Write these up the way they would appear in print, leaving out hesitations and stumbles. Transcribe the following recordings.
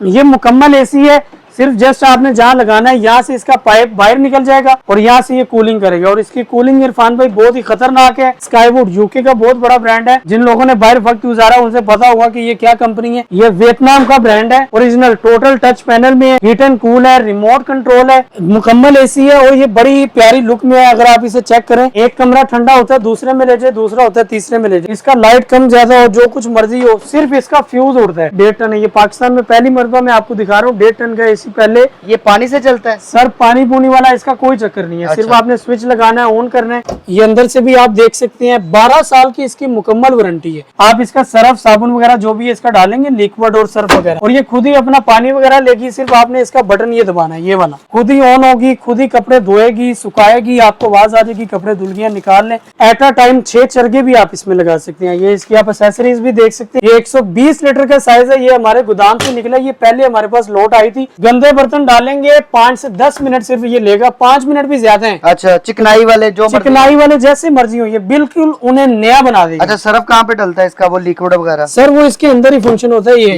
ये मुकम्मल एसी है, सिर्फ जस्ट आपने जहाँ लगाना है यहाँ से इसका पाइप बाहर निकल जाएगा और यहाँ से ये कूलिंग करेगा। और इसकी कूलिंग इरफान भाई बहुत ही खतरनाक है। स्काईवुड यूके का बहुत बड़ा ब्रांड है, जिन लोगों ने बाहर वक्त गुजारा उनसे पता होगा कि ये क्या कंपनी है। ये वियतनाम का ब्रांड है, ओरिजिनल टोटल टच पैनल में हीट एंड कूल है, रिमोट कंट्रोल है, मुकम्मल एसी है और ये बड़ी प्यारी लुक में है। अगर आप इसे चेक करें, एक कमरा ठंडा होता है दूसरे में ले जाए, दूसरा होता है तीसरे में ले जाए। इसका लाइट कम ज्यादा हो, जो कुछ मर्जी हो, सिर्फ इसका फ्यूज उड़ता है। 1.5 टन है ये। पाकिस्तान में पहली मरतबा मैं आपको दिखा रहा हूँ 1.5 टन का एसी। पहले ये पानी से चलता है सर, पानी पूनी वाला इसका कोई चक्कर नहीं है। अच्छा। सिर्फ आपने स्विच लगाना है, ऑन करना है। ये अंदर से भी आप देख सकते हैं 12 साल की इसकी मुकम्मल वारंटी है। आप इसका सर्फ साबुन वगैरह जो भी है इसका डालेंगे, लिक्विड और सर्फ वगैरह, और ये खुद ही अपना पानी वगैरह लेगी। सिर्फ आपने इसका बटन ये दबाना है, ये वाला खुद ही ऑन होगी, खुद ही कपड़े धोएगी, सुखाएगी, आपको आवाज आ जाएगी कपड़े धुल गए निकाल लें। एट अ टाइम 6 चरगे भी आप इसमें लगा सकते हैं। ये इसकी आप एसेसरीज भी देख सकते हैं। ये 120 लीटर का साइज है। ये हमारे गोदाम से निकला, ये पहले हमारे पास लोट आई थी। गंदे बर्तन डालेंगे 5 से 10 मिनट सिर्फ ये लेगा, 5 मिनट भी ज्यादा है। अच्छा, चिकनाई वाले जो चिकनाई वाले जैसे मर्जी हो, ये बिल्कुल उन्हें नया बना देगा। अच्छा, सर्फ कहाँ पे डलता है इसका, वो लिक्विड वगैरह? सर वो इसके अंदर ही फंक्शन होता है। ये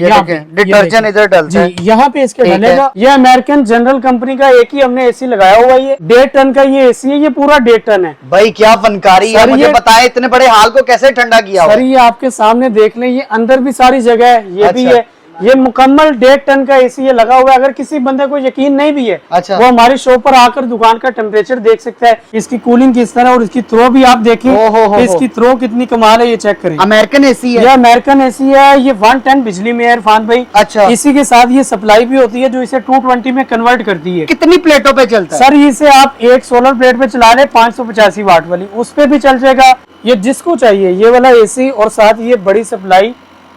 डिटर्जेंट इधर डलता है, यहाँ पे इसके डलेगा। ये अमेरिकन जनरल कंपनी का एक ही हमने एसी लगाया हुआ है। ये 1.5 टन का ये एसी है, ये पूरा 1.5 टन है। भाई क्या फनकारी है, मुझे बताए इतने बड़े हाल को कैसे ठंडा किया? सर ये आपके सामने देख लें, ये अंदर भी सारी जगह है, ये भी है। ये मुकम्मल 1.5 टन का एसी ये लगा हुआ है। अगर किसी बंदे को यकीन नहीं भी है, अच्छा, वो हमारी शॉप पर आकर दुकान का टेम्परेचर देख सकता है, इसकी कूलिंग किस तरह, और इसकी थ्रो भी आप देखें, इसकी थ्रो कितनी कमाल है, ये चेक करें। अमेरिकन एसी है, ये अमेरिकन एसी है। ये 110 बिजली में है इरफान भाई। अच्छा, इसी के साथ ये सप्लाई भी होती है जो इसे 220 में कन्वर्ट करती है। कितनी प्लेटों पे चलता है? सर इसे आप एक सोलर प्लेट पे चला ले 585 वाट वाली, उस पे भी चल जाएगा। ये जिसको चाहिए ये वाला एसी और साथ ये बड़ी सप्लाई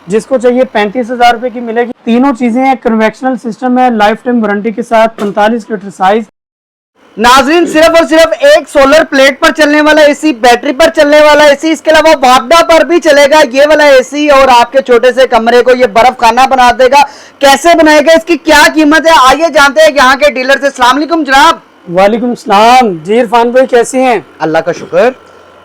जिसको चाहिए 35,000 रुपए की मिलेगी। तीनों चीजें हैं, कन्वेक्शनल सिस्टम है, लाइफ टाइम वारंटी के साथ, 45 लीटर साइज। नाजरीन, सिर्फ और सिर्फ एक सोलर प्लेट पर चलने वाला एसी, बैटरी पर चलने वाला एसी, इसके अलावा वापडा पर भी चलेगा ये वाला एसी, और आपके छोटे से कमरे को ये बर्फ खाना बना देगा। कैसे बनाएगा, इसकी क्या कीमत है, आइए जानते हैं यहाँ के डीलर से। अस्सलाम वालेकुम जनाब। वालेकुम सलाम जी इरफान भाई, कैसे हैं? अल्लाह का शुक्र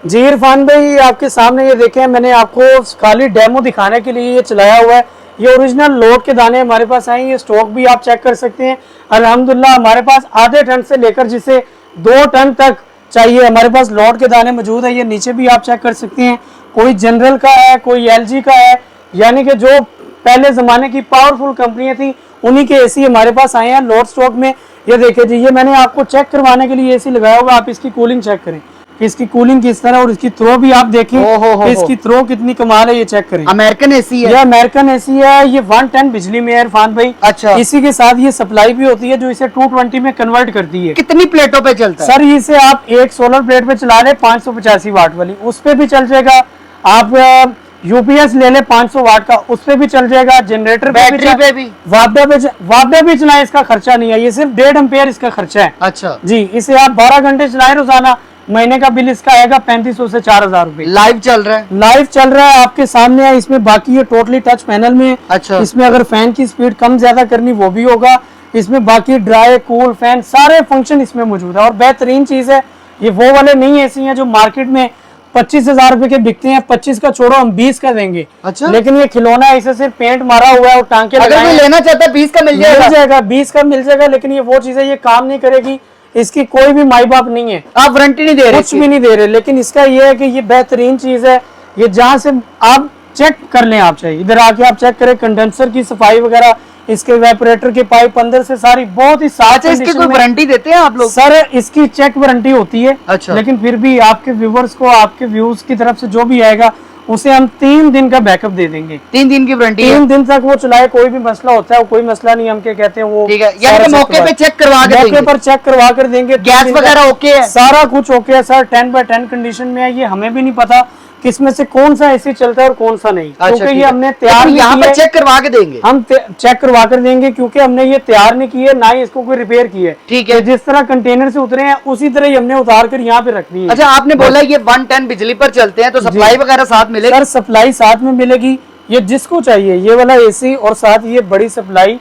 जी इरफान भाई, आपके सामने ये देखें, मैंने आपको खाली डेमो दिखाने के लिए ये चलाया हुआ है। ये ओरिजिनल लोट के दाने हमारे पास आए, ये स्टॉक भी आप चेक कर सकते हैं। अल्हम्दुलिल्लाह हमारे पास आधे टन से लेकर जिसे 2 टन तक चाहिए हमारे पास लोट के दाने मौजूद है। ये नीचे भी आप चेक कर सकते हैं, कोई जनरल का है, कोई LG का है, यानी कि जो पहले जमाने की पावरफुल कंपनियां थी उन्हीं के एसी हमारे पास आए हैं लोट स्टॉक में। ये देखिए जी, ये मैंने आपको चेक करवाने के लिए एसी लगाया हुआ। आप इसकी कूलिंग चेक करें, इसकी कूलिंग किस तरह, और इसकी थ्रो भी आप देखें, इसकी थ्रो कितनी कमाल है, ये चेक करें। अमेरिकन एसी है, ये अमेरिकन एसी है। ये 110 बिजली में है इरफान भाई। अच्छा, इसी के साथ ये सप्लाई भी होती है जो इसे 220 में कन्वर्ट करती है। कितनी प्लेटों पे चलता है? सर इसे आप एक सोलर प्लेट पे चला ले 585 वाट वाली, उस पे भी चल जाएगा। आप UPS ले ले 500 वाट का, उस पे भी चल जाएगा। जनरेटर बैटरी पे भी, वापडा पे चलाए, इसका खर्चा नहीं है। ये सिर्फ 1.5 एम्पेयर इसका खर्चा है। अच्छा जी, इसे आप 12 घंटे चलाए रोजाना, महीने का बिल इसका आएगा 3500 से 4000 रुपए। लाइव चल रहा है, लाइव चल रहा है, आपके सामने है। इसमें बाकी ये टोटली टच पैनल में। अच्छा, इसमें अगर फैन की स्पीड कम ज्यादा करनी वो भी होगा। इसमें बाकी ड्राई कूल फैन सारे फंक्शन इसमें मौजूद है। और बेहतरीन चीज है, ये वो वाले नहीं ऐसी हैं जो मार्केट में 25,000 रुपए के बिकते हैं। 25 का छोड़ो, हम 20 का देंगे। अच्छा, लेकिन ये खिलौना है, इसे सिर्फ पेंट मारा हुआ है और टांके अगर कोई लेना चाहता है 20 का मिल जाएगा। 20 का मिल जाएगा। लेकिन ये वो चीज है, ये काम नहीं करेगी, इसकी कोई भी माई बाप नहीं है, आप वारंटी नहीं दे रहे, कुछ भी नहीं दे रहे। लेकिन इसका ये है कि ये बेहतरीन चीज है। ये जहाँ से आप चेक कर लें, आप चाहिए इधर आके आप चेक करें, कंडेंसर की सफाई वगैरह, इसके वेपोरेटर की पाइप अंदर से सारी बहुत ही साफ। इसकी कोई वारंटी देते हैं आप लोग? सर इसकी चेक वारंटी होती है। अच्छा, लेकिन फिर भी आपके व्यूवर्स को, आपके व्यूज की तरफ से जो भी आएगा उसे हम 3 दिन का बैकअप दे देंगे। 3 दिन की वारंटी? 3 दिन तक वो चलाए, कोई भी मसला होता है, कोई मसला नहीं, हम क्या कहते हैं वो, ठीक है, यानी कि मौके पे चेक करवा के देंगे, मौके पर चेक करवा कर देंगे। गैस वगैरह ओके है, सारा कुछ ओके है सर, 10/10 कंडीशन में है। ये हमें भी नहीं पता किसमें से कौन सा एसी चलता है और कौन सा नहीं, क्योंकि ये हमने तैयार नहीं यहाँ पे चेक करवा के देंगे, हम चेक करवा कर देंगे, क्योंकि हमने ये तैयार नहीं की है, ना ही इसको कोई रिपेयर की है। ठीक है, जिस तरह कंटेनर से उतरे हैं उसी तरह ही हमने उतार कर यहाँ पे रखनी है। अच्छा, आपने बोला ये 110 बिजली पर चलते हैं, तो सप्लाई वगैरह साथ मिलेगी? सर सप्लाई साथ में मिलेगी। ये जिसको चाहिए ये वाला एसी और साथ ये बड़ी सप्लाई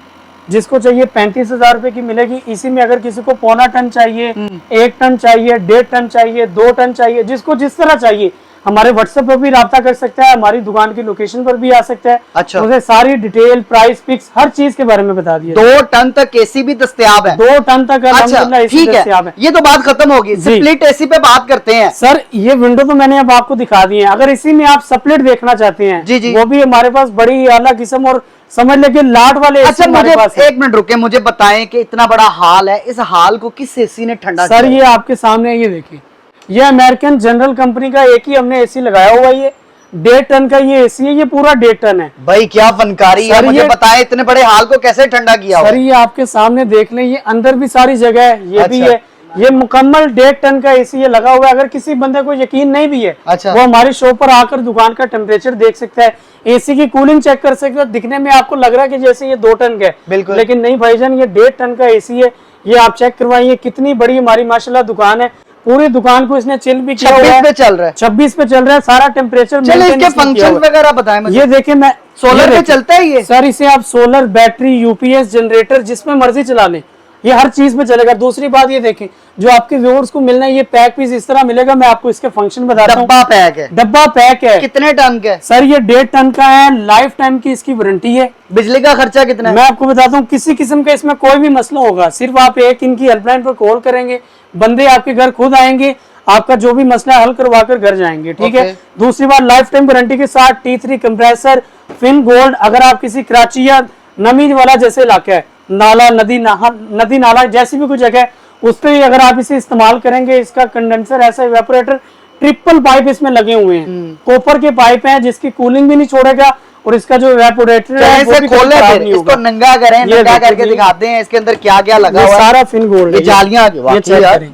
जिसको चाहिए 35,000 रुपए की मिलेगी। इसी में अगर किसी को 1.25 टन चाहिए, 1 टन चाहिए, 1.5 टन चाहिए, 2 टन चाहिए, जिसको जिस तरह चाहिए हमारे व्हाट्सएप पर भी राब्ता कर सकता है, हमारी दुकान की लोकेशन पर भी आ सकता है। अच्छा। मुझे सारी डिटेल, प्राइस, पिक्स, हर चीज के बारे में बता दिया। 2 टन तक एसी भी दस्तयाब है। 2 टन तक अच्छा अल्हम्दुलिल्लाह एसी ठीक दस्तयाब है, ये तो बात खत्म होगी। स्प्लिट एसी पे बात करते हैं। सर ये विंडो तो मैंने अब आपको दिखा दी है। अगर इसी में आप स्प्लिट देखना चाहते हैं जी जी, वो भी हमारे पास बड़ी आला किस्म और समझ लेके लाट वाले अच्छा हमारे मुझे पास है। 1 मिनट रुके, मुझे बताएं कि इतना बड़ा हाल है, इस हाल को किस एसी ने ठंडा सर किया? ये आपके सामने है, ये देखिए, ये अमेरिकन जनरल कंपनी का एक ही हमने एसी लगाया हुआ है। ये 1.5 टन का ये एसी है, ये पूरा 1.5 टन है। भाई क्या फनकारी है, मुझे बताएं इतने बड़े हाल को कैसे ठंडा किया हुआ सर है? ये आपके सामने देख लें, ये अंदर भी सारी जगह है, ये भी अच्छा। है, ये मुकम्मल 1.5 टन का एसी ये लगा हुआ है। अगर किसी बंदे को यकीन नहीं भी है, अच्छा। वो हमारी शॉप पर आकर दुकान का टेम्परेचर देख सकता है, एसी की कूलिंग चेक कर सकता है। दिखने में आपको लग रहा है कि जैसे ये 2 टन का है, बिल्कुल, लेकिन नहीं भाईजान, ये 1.5 टन का एसी है। ये आप चेक करवाइए कितनी बड़ी हमारी माशाल्लाह दुकान है। पूरी दुकान को इसने चिल भी किया हुआ है। 26 पे चल रहा है। 26 पे चल रहा है, सारा टेम्परेचर। चलो इसके फंक्शन वगैरह बताएं मुझे। ये देखिए, मैं सोलर पे चलता है ये? सर इसे आप सोलर, बैटरी, यूपीएस, जनरेटर जिसमें मर्जी चला लें, ये हर चीज में चलेगा। दूसरी बात ये देखें, जो आपके व्यूअर्स को मिलना है, ये पैक पीस इस तरह मिलेगा। मैं आपको इसके फंक्शन बताता हूँ। डब्बा पैक है? डब्बा पैक है। कितने टन का है सर? ये 1.5 टन का है, लाइफ टाइम की इसकी वारंटी है। बिजली का खर्चा कितना है? मैं आपको बताता हूँ, किसी किस्म का इसमें कोई भी मसला होगा, सिर्फ आप एक इनकी हेल्पलाइन पर कॉल करेंगे, बंदे आपके घर खुद आएंगे, आपका जो भी मसला हल करवा कर घर जाएंगे, ठीक है। दूसरी बात, लाइफ टाइम वारंटी के साथ T3 कंप्रेसर, फिन गोल्ड। अगर आप किसी कराची या नमी वाला जैसे इलाका है, नाला, नदी नाला जैसी भी कोई जगह है, उस पर अगर आप इसे इस्तेमाल करेंगे, इसका कंडेंसर ऐसा इवेपोरेटर, ट्रिपल पाइप इसमें लगे हुए हैं, कॉपर के पाइप हैं, जिसकी कूलिंग भी नहीं छोड़ेगा, और इसका जो इवेपोरेटर है वो भी खोले, खराब नहीं होगा। इसको नंगा करें, नंगा करके दिखाते हैं इसके अंदर क्या क्या लगा हुआ है। सारा फिन गोल्ड है, जालियां,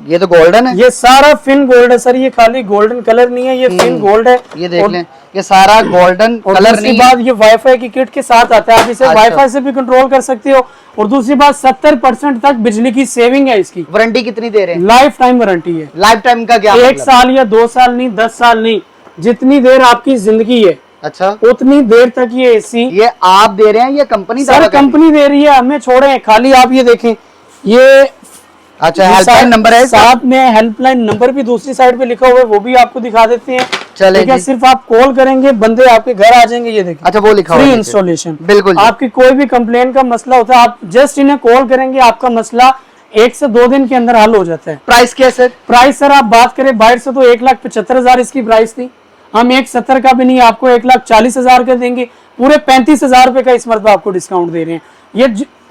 ये तो गोल्डन है, ये सारा फिन गोल्ड है सर। ये खाली गोल्डन कलर नहीं है, ये फिन गोल्ड है। ये देख लें, ये सारा गोल्डन कलर नहीं है। बात, ये वाईफाई की किट के साथ आता है, आप इसे वाईफाई से भी कंट्रोल कर सकते हो। और दूसरी बात, 70% तक बिजली की सेविंग है इसकी। वारंटी कितनी दे रहे हैं? लाइफ टाइम वारंटी है। लाइफ टाइम का क्या? 1 साल या 2 साल नहीं, 10 साल नहीं, जितनी देर आपकी जिंदगी है, अच्छा, उतनी देर तक ये एसी। ये आप दे रहे हैं, ये कंपनी सर कंपनी दे रही है, हमें छोड़े। खाली आप ये देखें, ये अच्छा हेल्पलाइन नंबर है, साथ में हेल्पलाइन नंबर भी दूसरी साइड पे लिखा हुआ है, वो भी आपको दिखा देते हैं। चलेगा, सिर्फ आप कॉल करेंगे, बंदे आपके घर आ जाएंगे। ये देखिए, अच्छा वो लिखा हुआ है, फ्री इंस्टॉलेशन। बिल्कुल। आपकी कोई भी कंप्लेन का मसला होता है, आप जस्ट इन्हें कॉल करेंगे, आपका मसला 1 से 2 दिन के अंदर हल हो जाता है। प्राइस क्या है सर? प्राइस सर आप बात करें बाहर से तो 1,75,000 इसकी प्राइस थी। हम 1,70,000 का भी नहीं, आपको 1,40,000 का देंगे। पूरे 35,000 रुपए का इस मरतबा आपको डिस्काउंट दे रहे हैं। ये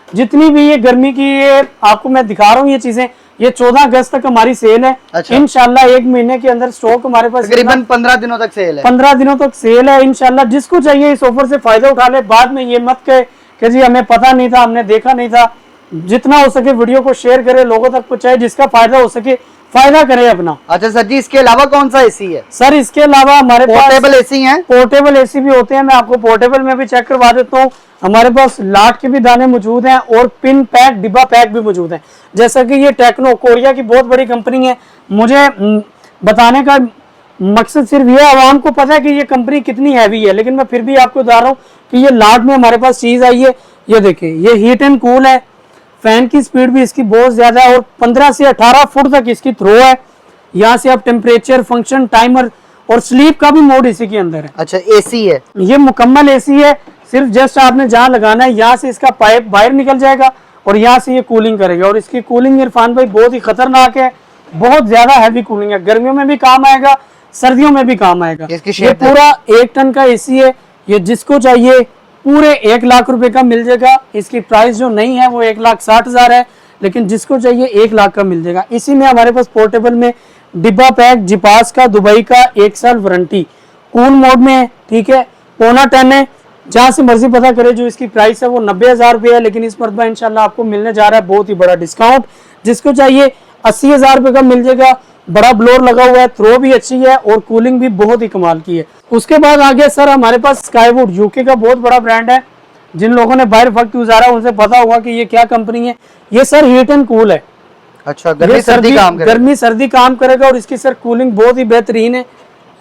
जितनी भी ये गर्मी की, ये आपको मैं दिखा रहा हूँ ये चीजें, ये 14 अगस्त तक हमारी सेल है। अच्छा। इंशाल्लाह 1 महीने के अंदर स्टॉक हमारे पास तकरीबन 15 दिनों तक सेल है। 15 दिनों तक सेल है। इंशाल्लाह जिसको चाहिए इस ऑफर से फायदा उठा ले। बाद में ये मत कहे कि जी हमें पता नहीं था, हमने देखा नहीं था। जितना हो सके वीडियो को शेयर करें, लोगों तक पहुंचाए, जिसका फायदा हो सके फायदा करें अपना। अच्छा सर जी, इसके अलावा कौन सा एसी है? सर इसके अलावा हमारे पास पोर्टेबल एसी हैं? पोर्टेबल एसी भी होते हैं। मैं आपको पोर्टेबल में भी चेक करवा देता हूँ। हमारे पास लाट के भी दाने मौजूद हैं और पिन पैक, डिब्बा पैक भी मौजूद हैं। जैसा कि ये टेक्नो, कोरिया की बहुत बड़ी कंपनी है। मुझे बताने का मकसद सिर्फ ये, आवाम को पता है कि ये कंपनी कितनी हैवी है, लेकिन मैं फिर भी आपको बता रहा हूँ कि ये लाट में हमारे पास चीज आई है। ये देखिए, ये हीट एंड कूल है, फैन की स्पीड भी इसकी बहुत ज्यादा है और 15 से 18 फुट तक इसकी थ्रो है। यहाँ से आप टेम्परेचर, फंक्शन, टाइमर और स्लीप का भी मोड इसी के अंदर है। अच्छा एसी है, ये मुकम्मल एसी है। सिर्फ जस्ट आपने जहाँ लगाना है, यहाँ से इसका पाइप बाहर निकल जाएगा और यहाँ से ये कूलिंग करेगा। और इसकी कूलिंग इरफान भाई बहुत ही खतरनाक है, बहुत ज्यादा हैवी कूलिंग है। गर्मियों में भी काम आएगा, सर्दियों में भी काम आएगा। ये पूरा 1 टन का एसी है। ये जिसको चाहिए पूरे 1 लाख रुपए का मिल जाएगा। इसकी प्राइस जो नहीं है वो 1,60,000 है, लेकिन जिसको चाहिए 1 लाख का मिल जाएगा। इसी में हमारे पास पोर्टेबल में डिब्बा पैक, जिपास का, दुबई का 1 साल वारंटी, कूल मोड में है, ठीक है, 1.25 टन है। जहाँ से मर्जी पता करे, जो इसकी प्राइस है वो 90,000 रुपये है, लेकिन इस मरतबा इंशाल्लाह आपको मिलने जा रहा है बहुत ही बड़ा डिस्काउंट। जिसको चाहिए 80,000 रुपये का मिल जाएगा। बड़ा ब्लोर लगा हुआ है, थ्रो भी अच्छी है और कूलिंग भी बहुत ही कमाल की है। उसके बाद आगे सर हमारे पास स्काईवुड, यूके का बहुत बड़ा ब्रांड है। जिन लोगों ने बाहर वक्त गुजारा उनसे पता होगा कि ये क्या कंपनी है। ये सर हीट एंड कूल है। अच्छा, गर्मी सर्दी काम करेगा और इसकी सर कूलिंग बहुत ही बेहतरीन है।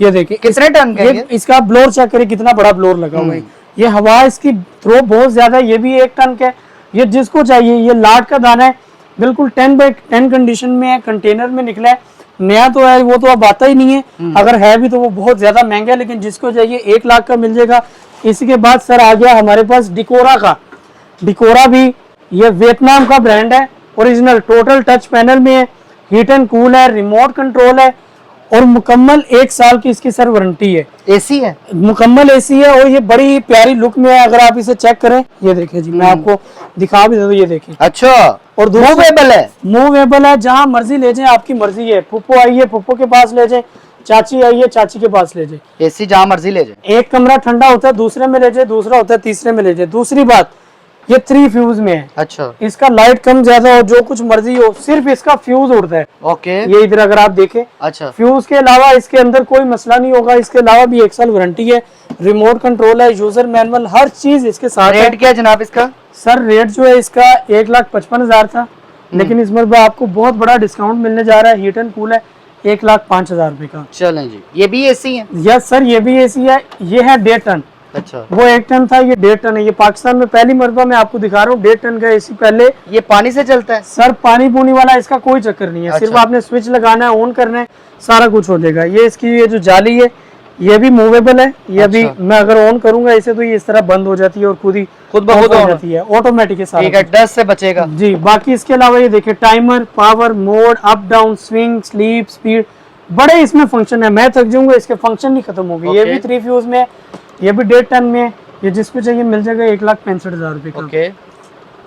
ये देखिए कितने टन का है? इसका ब्लोर चेक करिए, कितना बड़ा ब्लोर लगा हुआ है। ये हवा, इसकी थ्रो बहुत ज्यादा है। ये भी 1 टन का है। ये जिसको चाहिए, ये लाट का दाना है, बिल्कुल 10 बाय 10 कंडीशन में है, कंटेनर में निकला है। नया तो है वो तो अब आता ही नहीं है, अगर है भी तो वो बहुत ज्यादा महंगा है, लेकिन जिसको चाहिए 1 लाख का मिल जाएगा। इसी के बाद सर आ गया हमारे पास डिकोरा का। डिकोरा भी ये वियतनाम का ब्रांड है, ओरिजिनल टोटल टच पैनल में है, हीट एंड कूल है, रिमोट कंट्रोल है और मुकम्मल 1 साल की इसकी सर वारंटी है। एसी है, मुकम्मल एसी है और ये बड़ी प्यारी लुक में है। अगर आप इसे चेक करें, ये देखिए जी, मैं आपको दिखा भी दे दूं, ये देखिए। अच्छा, और मूवेबल है, मूवेबल है, जहां मर्जी ले जाए, आपकी मर्जी है। फुप्पो आई है, फुप्पो के पास ले जाए, चाची आई है, चाची के पास ले जाए। एसी जहां मर्जी ले जाए। एक कमरा ठंडा होता है, दूसरे में ले जाए, दूसरा होता है तीसरे में ले जाए। दूसरी बात, ये 3 फ्यूज में है। अच्छा, इसका लाइट कम ज्यादा हो, जो कुछ मर्जी हो, सिर्फ इसका फ्यूज उड़ता है। ओके, ये इधर अगर आप देखें, अच्छा, फ्यूज के अलावा इसके अंदर कोई मसला नहीं होगा। इसके अलावा भी 1 साल वारंटी है, रिमोट कंट्रोल है, यूजर मैनुअल, हर चीज इसके साथ है। रेट क्या है जनाब इसका? सर रेट जो है इसका 1,55,000 था, लेकिन इस बार आपको बहुत बड़ा डिस्काउंट मिलने जा रहा है। हीट एंड कूल है, 1,05,000 रुपए का। चलें जी, ये भी एसी है? यस सर, ये भी एसी है। ये है 1.5 टन। अच्छा, वो 1 टन था, ये 1.5 टन है। ये पाकिस्तान में पहली मरतबा मैं आपको दिखा रहा हूँ 1.5 टन का एसी। पहले ये पानी से चलता है? सर पानी पूनी वाला इसका कोई चक्कर नहीं है। अच्छा। सिर्फ आपने स्विच लगाना है, ऑन करना है, सारा कुछ हो जाएगा। ये इसकी ये जो जाली है, ये भी मूवेबल है। ये भी मैं अगर ऑन करूंगा इसे तो ये इस तरह बंद हो जाती है और खुद ब खुद हो जाती है, ऑटोमेटिक है सारा। ठीक है, डस्ट से बचेगा जी। बाकी इसके अलावा ये देखिए, timer, power, mode, up down, swing, sleep, speed, बड़े इसमें फंक्शन है। मैं थक जाऊंगा, इसके फंक्शन नहीं खत्म होंगे। ये भी 3 फ्यूज में है, ये भी 1.5 टन में है। ये जिसको चाहिए मिल जाएगा 1,65,000 रुपए का। ओके,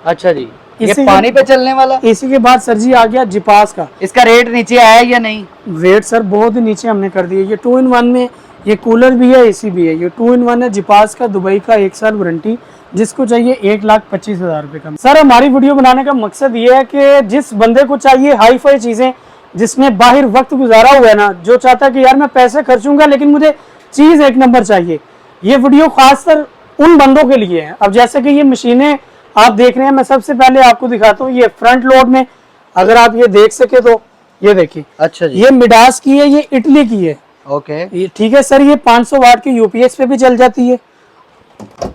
अच्छा जी। ये पानी पे चलने वाला? इसी के बाद सर जी आ गया जिपास का। इसका रेट नीचे आया या नहीं? रेट सर बहुत ही नीचे हमने कर दिया। ये 2 in 1 में, ये कूलर भी है, एसी भी है। ये 2 in 1 है, जिपास का, दुबई का, 1 साल वारंटी। जिसको चाहिए 1,25,000 रुपए का। सर हमारी वीडियो बनाने का मकसद ये है कि जिस बंदे को चाहिए हाई फाई चीजें, जिसने बाहर वक्त गुजारा हुआ है ना, जो चाहता है कि यार मैं पैसे खर्चूंगा लेकिन मुझे चीज 1 नंबर चाहिए, ये वीडियो खासकर उन बंदों के लिए है। अब जैसे कि ये मशीनें आप देख रहे हैं, मैं सबसे पहले आपको दिखाता हूँ। ये फ्रंट लोड में अगर आप ये देख सके तो ये देखिए। अच्छा जी, ये मिडास की है, ये इटली की है। ओके, ये ठीक है सर। ये 500 वाट की यूपीएस पे भी चल जाती है।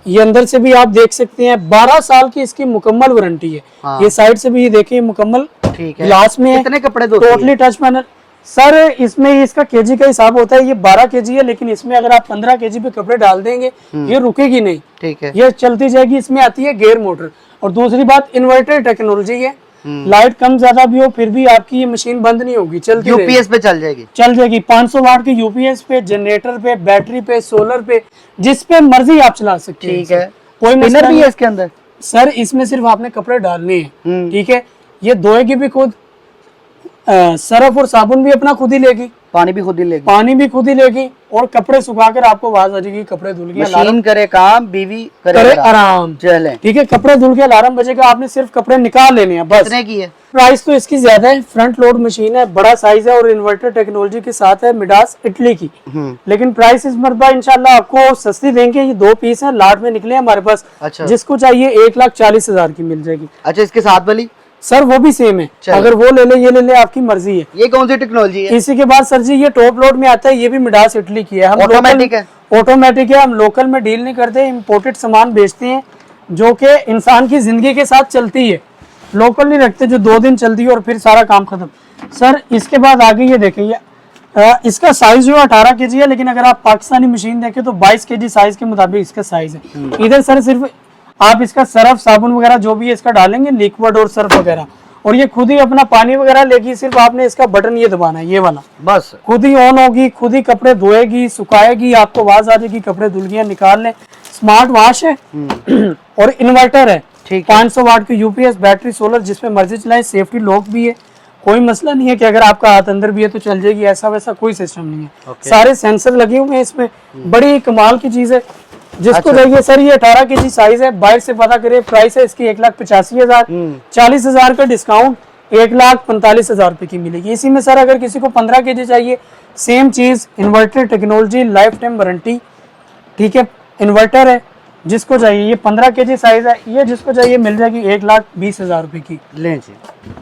ये अंदर से भी आप देख सकते हैं, 12 साल की इसकी मुकम्मल वारंटी है। हाँ। ये साइड से भी ये देखिए, मुकम्मल ठीक है। ग्लास में है। कितने कपड़े धोती है? Totally touch panel. सर इसमें इसका केजी का हिसाब होता है। ये 12 केजी है, लेकिन इसमें अगर आप 15 केजी पे कपड़े डाल देंगे ये रुकेगी नहीं, ठीक है। ये चलती जाएगी। इसमें आती है गेयर मोटर। और दूसरी बात, इन्वर्टर टेक्नोलॉजी है। लाइट कम ज्यादा भी हो फिर भी आपकी ये मशीन बंद नहीं होगी, चलती यूपीएस पे चल जाएगी? चल जाएगी। 500 वाट की यूपीएस पे, जनरेटर पे, बैटरी पे, सोलर पे, जिस पे मर्जी आप चला सकते हैं। ठीक है। कोई मसला भी नहीं है इसके अंदर? सर इसमें सिर्फ आपने कपड़े डालने हैं, ठीक है। ये धोएगी भी खुद, सरफ और साबुन भी अपना खुद ही लेगी, पानी भी खुद ही लेगी, पानी भी खुद ही लेगी, और कपड़े सुखाकर आपको आवाज आ जाएगी, कपड़े धुल गए। मशीन करे काम, बीवी करे आराम। चले, ठीक है। कपड़े धुल के अलार्म बजेगा, आपने सिर्फ कपड़े निकाल लेने हैं बस। कितने की है? प्राइस तो इसकी ज्यादा है। फ्रंट लोड मशीन है, बड़ा साइज है और इन्वर्टर टेक्नोलॉजी के साथ है, मिडास इटली की। लेकिन प्राइस इस मरतबा इंशाल्लाह आपको सस्ती देंगे। ये 2 पीस है, लाट में निकले हमारे पास। अच्छा। जिसको चाहिए 1,40,000 की मिल जाएगी। अच्छा, इसके साथ वाली? सर वो भी सेम है, अगर वो ले ले ये ले ले, आपकी मर्जी है। ये कौन सी टेक्नोलॉजी है? इसी के बाद सर जी ये टॉप लोड में आता है, ये भी मिडास इटली की है। हम ऑटोमेटिक है? ऑटोमेटिक है। हम लोकल में डील नहीं करते, इम्पोर्टेड सामान बेचते हैं जो कि इंसान की जिंदगी के साथ चलती है। लोकल नहीं रखते जो 2 दिन चलती है और फिर सारा काम खत्म। सर इसके बाद आगे ये देखेंगे, इसका साइज जो 18 केजी है, लेकिन अगर आप पाकिस्तानी मशीन देखें तो 22 केजी साइज के मुताबिक इसका साइज है। इधर सर सिर्फ आप इसका सरफ साबुन वगैरह जो भी है इसका डालेंगे, लिक्विड और सर्फ वगैरह, और ये खुद ही अपना पानी वगैरह लेगी। सिर्फ आपने इसका बटन ये दबाना है, ये वाला, बस खुद ही ऑन होगी, खुद ही कपड़े धोएगी, सुखाएगी, आपको आवाज आ जाएगी, कपड़े धुल गए निकाल लें। स्मार्ट वॉश है और इन्वर्टर है। 500 वाट की यूपीएस, बैटरी, सोलर, जिसमें मर्जी चलाएं। सेफ्टी लॉक भी है, कोई मसला नहीं है कि अगर आपका हाथ अंदर भी है तो चल जाएगी, ऐसा वैसा कोई सिस्टम नहीं है। सारे सेंसर लगे हुए हैं इसमें, बड़ी कमाल की चीज है। जिसको चाहिए सर ये 18 केजी साइज है, बाहर से पता करें। प्राइस है इसकी 1,85,000, 40,000 का डिस्काउंट 1,45,000 रुपए की मिलेगी। इसी में सर अगर किसी को 15 केजी चाहिए, सेम चीज, inverter technology, life time warranty, ठीक है। इन्वर्टर है, जिसको चाहिए ये 15 केजी साइज है, ये जिसको चाहिए मिल जाएगी 1,20,000 रुपए की। ले जी,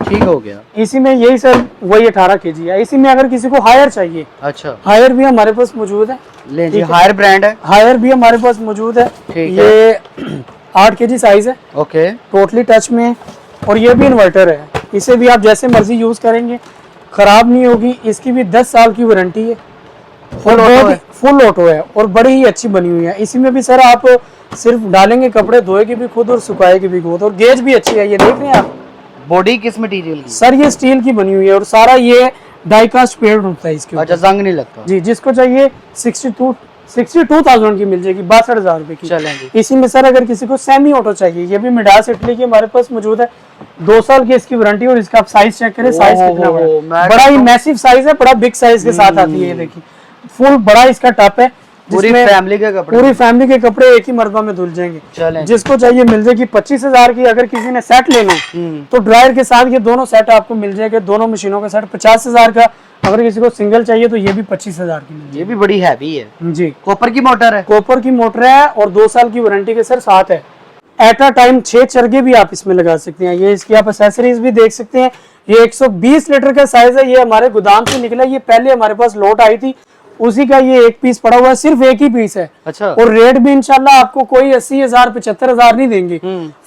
ठीक हो गया। इसी में यही सर वही 18 केजी है। इसी में अगर किसी को हायर चाहिए, अच्छा, हायर भी हमारे पास मौजूद है। ले जी, हायर ब्रांड है, हायर भी हमारे पास मौजूद है। ये 8 केजी साइज है, ओके, टोटली टच में है, और ये भी इन्वर्टर है। इसे भी आप जैसे मर्जी यूज करेंगे। खराब नहीं होगी। इसकी भी 10 साल की वारंटी है और ऑटो है। फुल ऑटो है और बड़ी ही अच्छी बनी हुई है। इसी में भी सर आप सिर्फ डालेंगे कपड़े, धोएगी भी खुद और सुखाएगी भी खुद, और गेज भी अच्छी है। ये देख रहे हैं आप, बॉडी किस मटेरियल की? सर ये स्टील की बनी हुई है और सारा ये डाइकास्ट पेंट होता है इसके ऊपर। अच्छा, जंग नहीं लगता। जी, जिसको चाहिए 62,000 की मिल जाएगी, 62,000 रुपए की। चलेंगे। इसी में सर अगर किसी को सेमी ऑटो चाहिए, ये भी मिडास इटली की हमारे पास मौजूद है। 2 साल की इसकी वारंटी और इसका आप साइज चेक करें, साइज कितना बड़ा है। मैं बड़ा ही मैसिव साइज है, बड़ा बिग साइज के साथ आती है। ये देखिए फुल बड़ा इसका टप है, पूरी जिसमें फैमिली के कपड़े, पूरी फैमिली के कपड़े एक ही मरतबा में धुल जाएंगे। चलें। जिसको चाहिए मिल जाएगी 25,000 की। अगर किसी ने सेट लेना तो ड्रायर के साथ ये दोनों सेट आपको मिल जाएंगे, दोनों मशीनों का सेट 50,000 का। अगर किसी को सिंगल चाहिए तो ये भी 25,000 की मिल ये भी बड़ी हैवी है जाएगी। जी, कॉपर की मोटर है। कॉपर की मोटर है और 2 साल की वारंटी के सर साथ है। एट अ टाइम 6 चरगे भी आप इसमें लगा सकते हैं। ये इसकी आप एक्सेसरीज भी देख सकते हैं। ये 120 लीटर का साइज है। ये हमारे गोदाम से निकला, ये पहले हमारे पास लोट आई थी, उसी का ये एक पीस पड़ा हुआ है, सिर्फ एक ही पीस है। अच्छा। और रेट भी इंशाल्लाह आपको कोई 80,000 75,000 नहीं देंगे।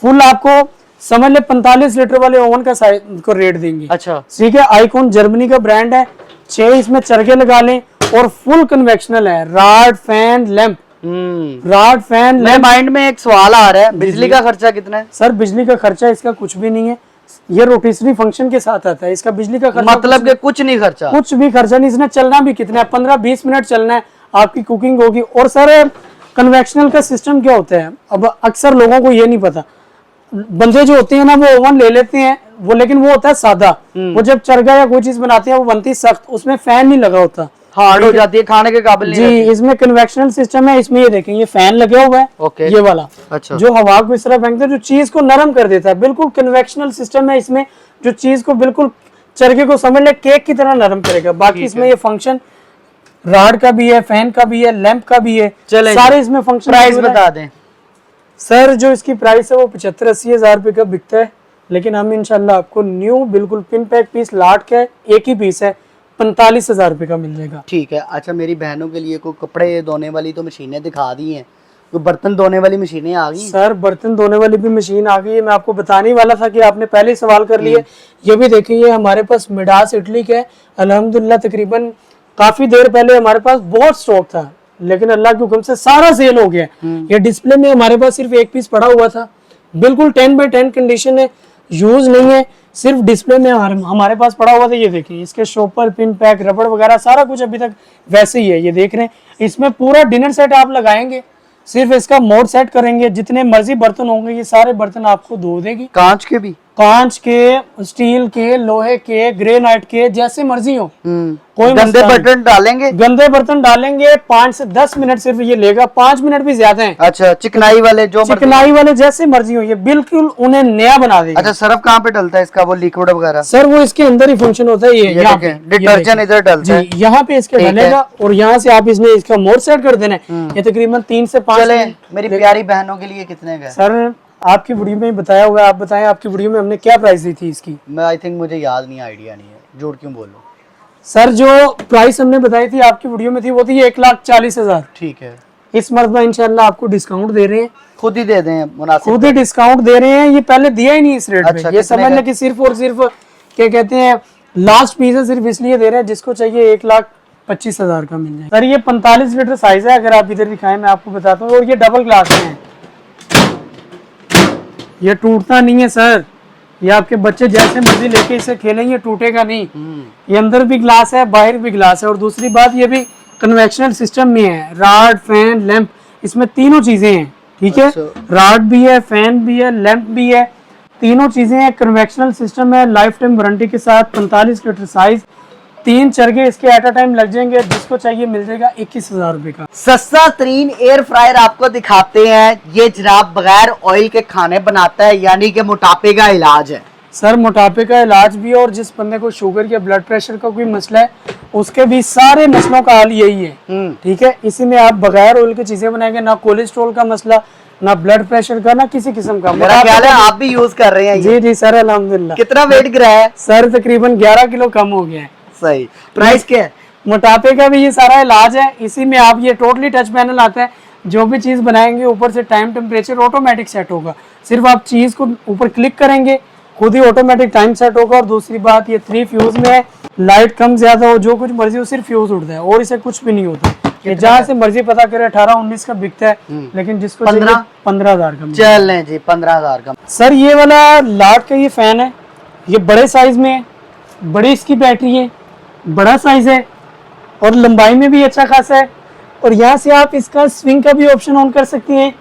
फुल आपको समझ ले 45 लीटर वाले ओवन का साइज को रेट देंगे। अच्छा, ठीक है, आइकॉन जर्मनी का ब्रांड है। 6 इसमें चरगे लगा लें और फुल कन्वेक्शनल है, rod fan lamp. Rod fan मेरे लैंप। माइंड में एक सवाल आ रहा है, बिजली का खर्चा कितना है? सर बिजली का खर्चा इसका कुछ भी नहीं है, ये रोटेशनरी फंक्शन के साथ आता है। इसका बिजली का खर्चा मतलब कि कुछ नहीं खर्चा? कुछ भी खर्चा नहीं। इसने चलना भी कितना है, 15-20 मिनट चलना है, आपकी कुकिंग होगी। और सर कन्वेक्शनल का सिस्टम क्या होता है, अब अक्सर लोगों को ये नहीं पता। बंदे जो होते हैं ना वो ओवन ले लेते हैं वो, लेकिन वो होता है सादा। वो जब चरगा या कोई चीज बनाते हैं वो बनती सख्त, उसमें फैन नहीं लगा होता, हार्ड हो जाती है, खाने के काबिल नहीं जी। रहती। इसमें कन्वेक्शनल सिस्टम है। इसमें ये देखें, ये फैन लगा हुआ है, ओके। ये वाला अच्छा। जो हवा को इस तरह फेंकता है, जो चीज को नरम कर देता है। बिल्कुल कन्वेक्शनल सिस्टम है इसमें, जो चीज को बिल्कुल चरखे को समझ ले केक की तरह नरम करेगा। बाकी इसमें ये फंक्शन राड का भी है, फैन का भी है, लैंप का भी है, चलें सारे इसमें फंक्शन। प्राइस बता दें सर। जो इसकी प्राइस है वो 75-80 हजार रुपए का बिकता है, लेकिन हम इंशाल्लाह आपको न्यू बिल्कुल पिन पैक पीस लाट का एक ही पीस है, 45,000 रुपए का मिल जाएगा। ठीक है। अच्छा, मेरी बहनों के लिए कोई कपड़े धोने वाली तो मशीनें दिखा दी हैं, कोई बर्तन धोने वाली मशीनें आ गई? सर बर्तन धोने वाली भी मशीन आ गई है, मैं आपको बताने ही वाला था कि आपने पहले ही सवाल कर लिए। ये भी देखिए, ये हमारे पास मिडास इटली का है अल्हम्दुलिल्लाह। तकरीबन काफी देर पहले हमारे पास बहुत स्टॉक था, लेकिन अल्लाह के हुक्म से सारा सेल हो गया। ये डिस्प्ले में हमारे पास सिर्फ एक पीस पड़ा हुआ था, बिल्कुल 10x10 कंडीशन है, यूज नहीं है, सिर्फ डिस्प्ले में हमारे पास पड़ा हुआ था। ये देखिए, इसके शॉपर पिन पैक रबड़ वगैरह सारा कुछ अभी तक वैसे ही है। ये देख रहे हैं, इसमें पूरा डिनर सेट आप लगाएंगे, सिर्फ इसका मोड सेट करेंगे, जितने मर्जी बर्तन होंगे ये सारे बर्तन आपको धो देगी। कांच के भी? कांच के, स्टील के, लोहे के, ग्रेनाइट के, जैसे मर्जी हो। कोई गंदे मसला नहीं। बर्तन डालेंगे? गंदे बर्तन डालेंगे 5 से 10 मिनट सिर्फ ये लेगा, 5 मिनट भी ज्यादा है। अच्छा, चिकनाई वाले जो चिकनाई वाले जैसे मर्जी हो, ये बिल्कुल उन्हें नया बना देगा। अच्छा, सर्फ कहाँ पे डलता है इसका, वो लिक्विड वगैरह? सर वो इसके अंदर ही फंक्शन होता है। ये यहाँ पे डिटर्जेंट इधर डलता है, जी, यहाँ पे इसके डलेगा और यहाँ से आप इसने इसका मोड सेट कर देना है। ये तकरीबन 3 से 5 चले। मेरी प्यारी बहनों के लिए कितने का? सर आपकी वीडियो में ही बताया हुआ है, आप बताएं आपकी वीडियो में हमने क्या प्राइस दी थी इसकी? मैं आई थिंक मुझे याद नहीं, आइडिया नहीं है, झूठ क्यों बोलूं। सर जो प्राइस हमने बताई थी आपकी वीडियो में थी वो थी 1,40,000। ठीक है। इस मरतबा इंशाल्लाह आपको डिस्काउंट दे रहे हैं, खुद ही दे दें मुनासिब। खुद ही डिस्काउंट दे रहे हैं। ये पहले दिया ही नहीं इस रेट अच्छा, पे। ये समझ लें कि सिर्फ और सिर्फ क्या कहते हैं लास्ट पीस है, सिर्फ इसलिए दे रहे हैं जिसको चाहिए 1,25,000 का मिल जाए। सर ये 45 लीटर साइज है, अगर आप इधर दिखाएं मैं आपको बताता हूँ। और ये डबल ग्लास में है, ये टूटता नहीं है सर। ये आपके बच्चे जैसे मर्जी लेके इसे खेलेंगे, टूटेगा नहीं। ये अंदर भी ग्लास है, बाहर भी ग्लास है। और दूसरी बात, ये भी कन्वेक्शनल सिस्टम में है, राड फैन लैंप, इसमें तीनों चीजें हैं। ठीक है, राड भी है, फैन भी है, लैंप भी है, तीनों चीजें हैं। कन्वेक्शनल सिस्टम है, लाइफ टाइम वारंटी के साथ, 45 लीटर साइज, 3 चरखे इसके एट अ टाइम लग जाएंगे। जिसको चाहिए मिल जाएगा 21,000 रुपए का। सस्ता तरीन एयर फ्रायर आपको दिखाते हैं। ये जनाब बगैर ऑयल के खाने बनाता है, यानी कि मोटापे का इलाज है। सर मोटापे का इलाज भी है, और जिस बंदे को शुगर या ब्लड प्रेशर का कोई मसला है उसके भी सारे मसलों का हल यही है। ठीक है, इसी में आप बगैर ऑयल की चीजें बनाएंगे, ना कोलेस्ट्रॉल का मसला, ना ब्लड प्रेशर का, ना किसी किस्म का। मेरा ख्याल है आप भी यूज कर रहे हैं। जी जी सर, अल्हम्दुलिल्लाह। कितना वेट गिराया है? सर तकरीबन 11 किलो कम हो गया है। सही। प्राइस क्या है? मोटापे का भी ये सारा इलाज है। इसी में आप ये टोटली टच पैनल आता है, जो भी चीज बनाएंगे ऊपर से टाइम टेम्परेचर ऑटोमेटिक सेट होगा। सिर्फ आप चीज को ऊपर क्लिक करेंगे, खुद ही ऑटोमेटिक टाइम सेट होगा। और दूसरी बात, ये 3 फ्यूज में है, लाइट कम ज्यादा हो, जो कुछ मर्जी हो, सिर्फ फ्यूज उड़ता है और इसे कुछ भी नहीं होता। ये जहाँ से मर्जी पता करे 18-19 का बिकता है, लेकिन जिसको 15,000 का मिलता है। चल जी 15,000 का। सर ये वाला लाट का ये फैन है, ये बड़े साइज में है, बड़ी इसकी बैटरी है, बड़ा साइज है और लंबाई में भी अच्छा खासा है। और यहाँ से आप इसका स्विंग का भी ऑप्शन ऑन कर सकती हैं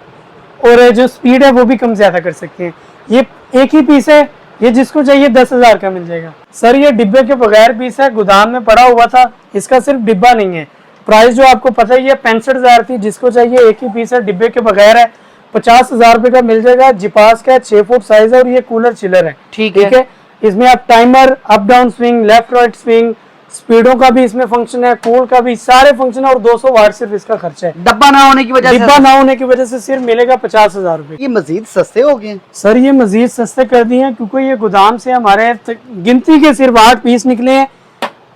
और जो स्पीड है वो भी कम ज्यादा कर सकते हैं। ये एक ही पीस है, ये जिसको चाहिए 10,000 का मिल जाएगा। सर ये डिब्बे के बगैर पीस है, गोदाम में पड़ा हुआ था, इसका सिर्फ डिब्बा नहीं है। प्राइस जो आपको पता ही है 65,000 थी, जिसको चाहिए एक ही पीस है, डिब्बे के बगैर है, 50,000 रुपए का मिल जाएगा। जिपास का 6 फुट साइज है और ये कूलर चिलर है। ठीक है। इसमें आप timer, up down swing, left right swing, स्पीडों का भी इसमें फंक्शन है, कूल का भी, सारे फंक्शन है और 200 वाट सिर्फ इसका खर्चा है। डब्बा ना होने की वजह से, डिब्बा ना होने की वजह से सिर्फ मिलेगा 50,000 रुपए। ये मजीद सस्ते हो गए सर ये मजीद सस्ते कर दिए हैं क्योंकि ये गोदाम से हमारे गिनती के सिर्फ 8 पीस निकले हैं।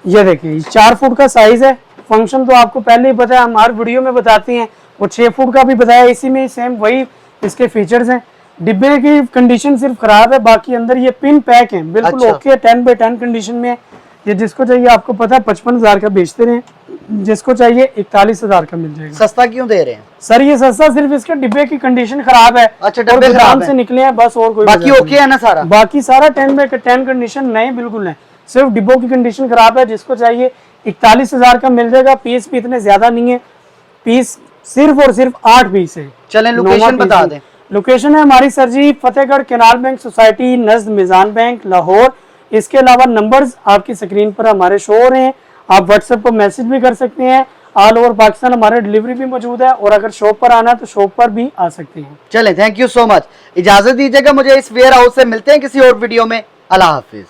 ये देखिए 4 फुट का साइज है। फंक्शन तो आपको पहले ही पता है, हम हर वीडियो में बताते हैं। वो 6 फुट का भी बताया, इसी में सेम वही इसके फीचर्स हैं। डिब्बे की कंडीशन सिर्फ खराब है, बाकी अंदर ये पिन पैक है, बिल्कुल अच्छा। ओके है, 10x10 कंडीशन में है। ये जिसको चाहिए आपको पता है 55,000 का बेचते रहे, जिसको चाहिए 41,000 का मिल जाएगा। सस्ता क्यों दे रहे हैं सर ये सस्ता सिर्फ इसके डिब्बे की कंडीशन खराब है। अच्छा, और डब्बे गोदाम खराब से है। निकले हैं बस, और कोई बाकी वजह ओके है ना सारा? नहीं। बाकी सारा 10x10 कंडीशन नए बिल्कुल है, सिर्फ डिब्बों की कंडीशन खराब है। जिसको चाहिए 41,000 का मिल जाएगा। पीस भी इतने ज्यादा नहीं है, पीस सिर्फ और सिर्फ 8 पीस है। चलें लोकेशन बता दें। लोकेशन है हमारी sir ji Fatehgarh canal bank society नज़द मिजान बैंक लाहौर। इसके अलावा नंबर्स आपकी स्क्रीन पर हमारे शो हो रहे हैं, आप व्हाट्सएप पर मैसेज भी कर सकते हैं। ऑल ओवर पाकिस्तान हमारे डिलीवरी भी मौजूद है और अगर शॉप पर आना है तो शॉप पर भी आ सकते हैं। चलें, थैंक यू सो मच। इजाजत दीजिएगा मुझे, इस वेयर हाउस से मिलते हैं किसी और वीडियो में। अल्लाह हाफिज।